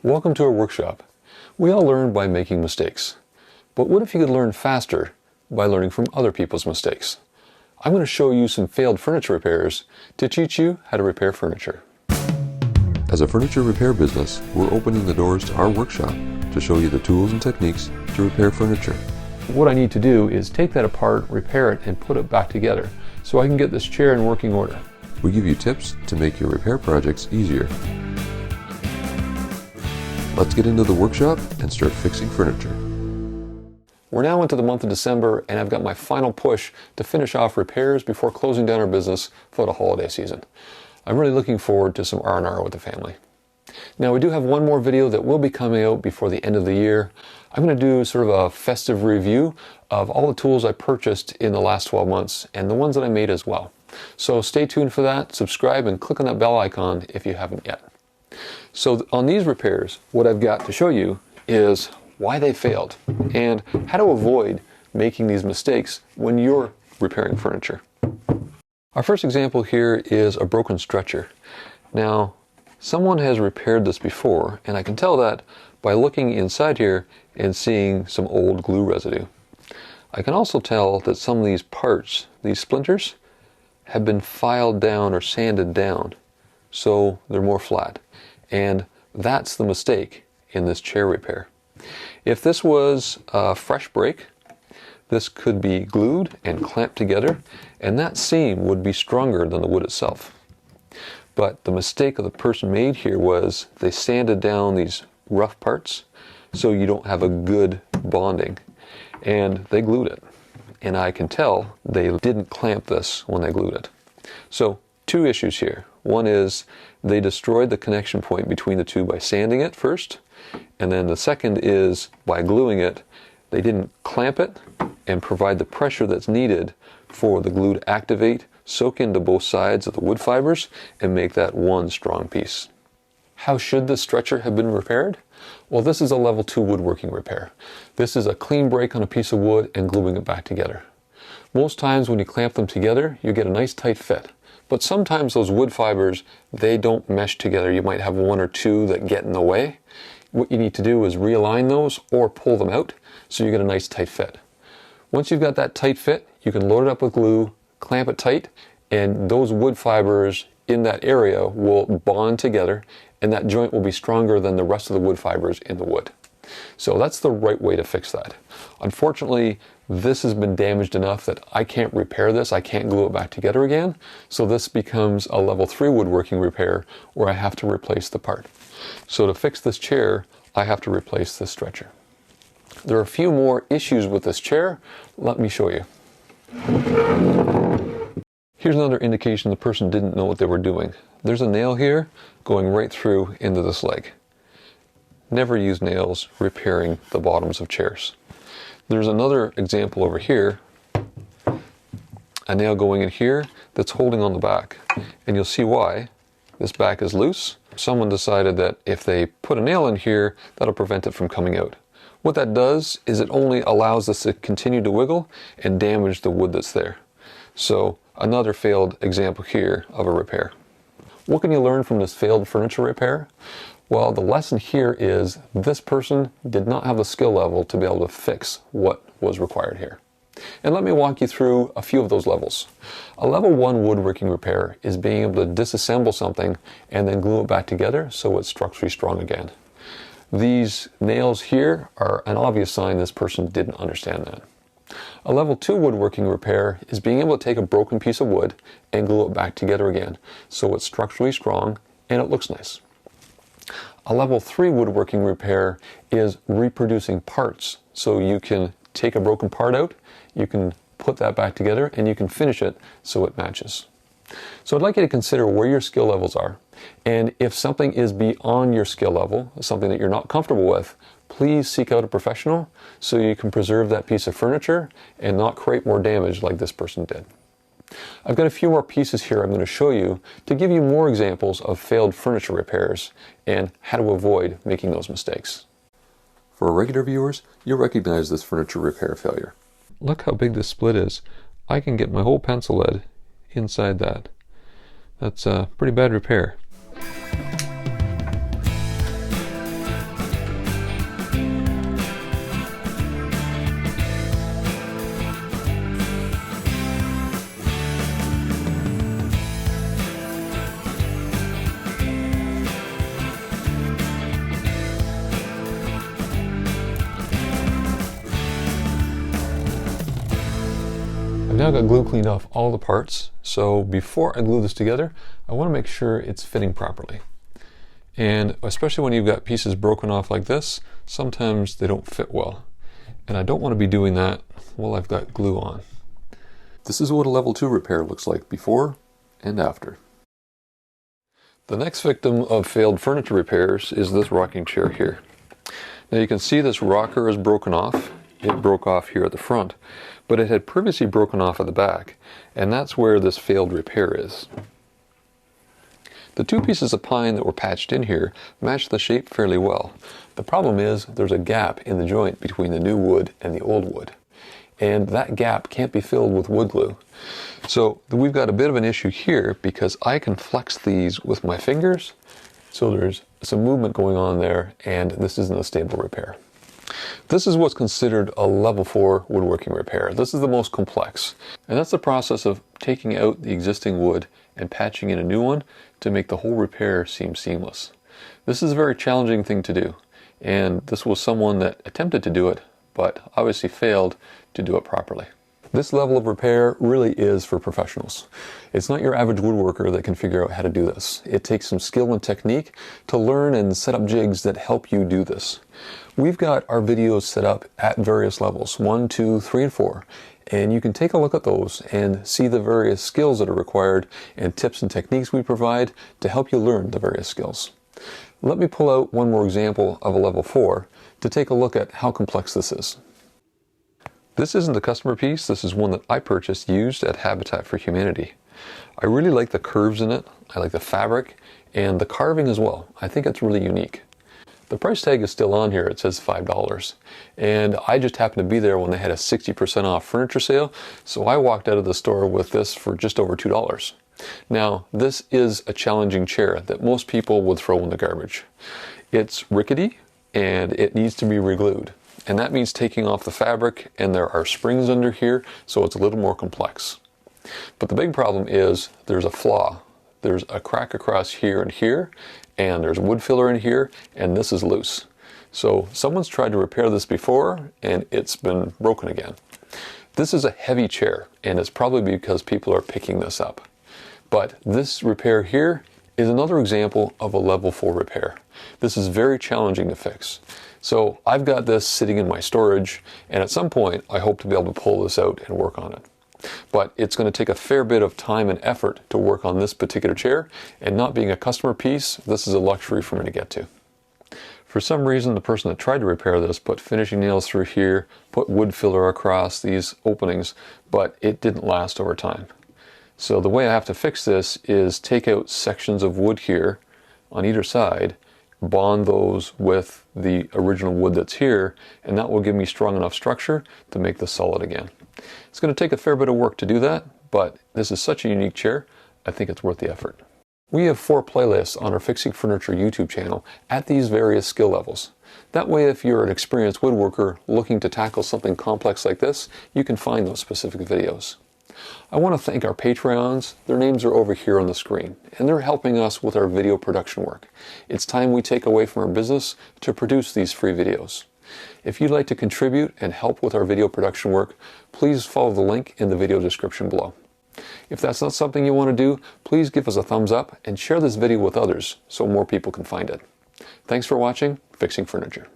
Welcome to our workshop. We all learn by making mistakes. But what if you could learn faster by learning from other people's mistakes? I'm going to show you some failed furniture repairs to teach you how to repair furniture. As a furniture repair business, we're opening the doors to our workshop to show you the tools and techniques to repair furniture. What I need to do is take that apart, repair it, and put it back together so I can get this chair in working order. We give you tips to make your repair projects easier. Let's get into the workshop and start fixing furniture. We're now into the month of December, and I've got my final push to finish off repairs before closing down our business for the holiday season. I'm really looking forward to some R&R with the family. Now, we do have one more video that will be coming out before the end of the year. I'm going to do sort of a festive review of all the tools I purchased in the last 12 months and the ones that I made as well. So stay tuned for that, subscribe, and click on that bell icon if you haven't yet. So on these repairs, what I've got to show you is why they failed and how to avoid making these mistakes when you're repairing furniture. Our first example here is a broken stretcher. Now, someone has repaired this before, and I can tell that by looking inside here and seeing some old glue residue. I can also tell that some of these parts, these splinters, have been filed down or sanded down, so they're more flat. And that's the mistake in this chair repair. If this was a fresh break, this could be glued and clamped together, and that seam would be stronger than the wood itself. But the mistake the person made here was they sanded down these rough parts so you don't have a good bonding, and they glued it. And I can tell they didn't clamp this when they glued it. So two issues here. One is they destroyed the connection point between the two by sanding it first, and then the second is by gluing it, they didn't clamp it and provide the pressure that's needed for the glue to activate, soak into both sides of the wood fibers, and make that one strong piece. How should this stretcher have been repaired? Well, this is a level 2 woodworking repair. This is a clean break on a piece of wood and gluing it back together. Most times when you clamp them together, you get a nice tight fit. But sometimes those wood fibers, they don't mesh together. You might have one or two that get in the way. What you need to do is realign those or pull them out so you get a nice tight fit. Once you've got that tight fit, you can load it up with glue, clamp it tight, and those wood fibers in that area will bond together, and that joint will be stronger than the rest of the wood fibers in the wood. So that's the right way to fix that. Unfortunately, this has been damaged enough that I can't repair this. I can't glue it back together again. So this becomes a level 3 woodworking repair where I have to replace the part. So to fix this chair, I have to replace this stretcher. There are a few more issues with this chair. Let me show you. Here's another indication the person didn't know what they were doing. There's a nail here going right through into this leg. Never use nails repairing the bottoms of chairs. There's another example over here, a nail going in here that's holding on the back. And you'll see why. This back is loose. Someone decided that if they put a nail in here, that'll prevent it from coming out. What that does is it only allows this to continue to wiggle and damage the wood that's there. So another failed example here of a repair. What can you learn from this failed furniture repair? Well, the lesson here is this person did not have the skill level to be able to fix what was required here. And let me walk you through a few of those levels. A level 1 woodworking repair is being able to disassemble something and then glue it back together so it's structurally strong again. These nails here are an obvious sign this person didn't understand that. A level 2 woodworking repair is being able to take a broken piece of wood and glue it back together again so it's structurally strong and it looks nice. A level 3 woodworking repair is reproducing parts. So you can take a broken part out, you can put that back together, and you can finish it so it matches. So I'd like you to consider where your skill levels are. And if something is beyond your skill level, something that you're not comfortable with, please seek out a professional so you can preserve that piece of furniture and not create more damage like this person did. I've got a few more pieces here I'm going to show you to give you more examples of failed furniture repairs and how to avoid making those mistakes. For our regular viewers, you'll recognize this furniture repair failure. Look how big this split is. I can get my whole pencil lead inside that. That's a pretty bad repair. now got glue cleaned off all the parts, so before I glue this together, I want to make sure it's fitting properly. And especially when you've got pieces broken off like this, sometimes they don't fit well. And I don't want to be doing that while I've got glue on. This is what a level 2 repair looks like before and after. The next victim of failed furniture repairs is this rocking chair here. Now you can see this rocker is broken off. It broke off here at the front, but it had previously broken off at the back, and that's where this failed repair is. The two pieces of pine that were patched in here match the shape fairly well. The problem is there's a gap in the joint between the new wood and the old wood, and that gap can't be filled with wood glue. So we've got a bit of an issue here because I can flex these with my fingers, so there's some movement going on there, and this isn't a stable repair. This is what's considered a level 4 woodworking repair. This is the most complex, and that's the process of taking out the existing wood and patching in a new one to make the whole repair seem seamless. This is a very challenging thing to do, and this was someone that attempted to do it, but obviously failed to do it properly. This level of repair really is for professionals. It's not your average woodworker that can figure out how to do this. It takes some skill and technique to learn and set up jigs that help you do this. We've got our videos set up at various levels, 1, 2, 3, and 4. And you can take a look at those and see the various skills that are required and tips and techniques we provide to help you learn the various skills. Let me pull out one more example of a level 4 to take a look at how complex this is. This isn't a customer piece. This is one that I purchased used at Habitat for Humanity. I really like the curves in it. I like the fabric and the carving as well. I think it's really unique. The price tag is still on here. It says $5. And I just happened to be there when they had a 60% off furniture sale, so I walked out of the store with this for just over $2. Now, this is a challenging chair that most people would throw in the garbage. It's rickety and it needs to be reglued. And that means taking off the fabric, and there are springs under here, so it's a little more complex. But the big problem is there's a flaw. There's a crack across here, and there's wood filler in here, and this is loose. So someone's tried to repair this before, and it's been broken again. This is a heavy chair, and it's probably because people are picking this up. But this repair here is another example of a level 4 repair. This is very challenging to fix. So I've got this sitting in my storage, and at some point I hope to be able to pull this out and work on it. But it's going to take a fair bit of time and effort to work on this particular chair, and not being a customer piece, this is a luxury for me to get to. For some reason, the person that tried to repair this put finishing nails through here, put wood filler across these openings, but it didn't last over time. So the way I have to fix this is take out sections of wood here on either side, bond those with the original wood that's here, and that will give me strong enough structure to make this solid again. It's going to take a fair bit of work to do that, but this is such a unique chair, I think it's worth the effort. We have 4 playlists on our Fixing Furniture YouTube channel at these various skill levels. That way, if you're an experienced woodworker looking to tackle something complex like this, you can find those specific videos. I want to thank our Patreons. Their names are over here on the screen, and they're helping us with our video production work. It's time we take away from our business to produce these free videos. If you'd like to contribute and help with our video production work, please follow the link in the video description below. If that's not something you want to do, please give us a thumbs up and share this video with others so more people can find it. Thanks for watching Fixing Furniture.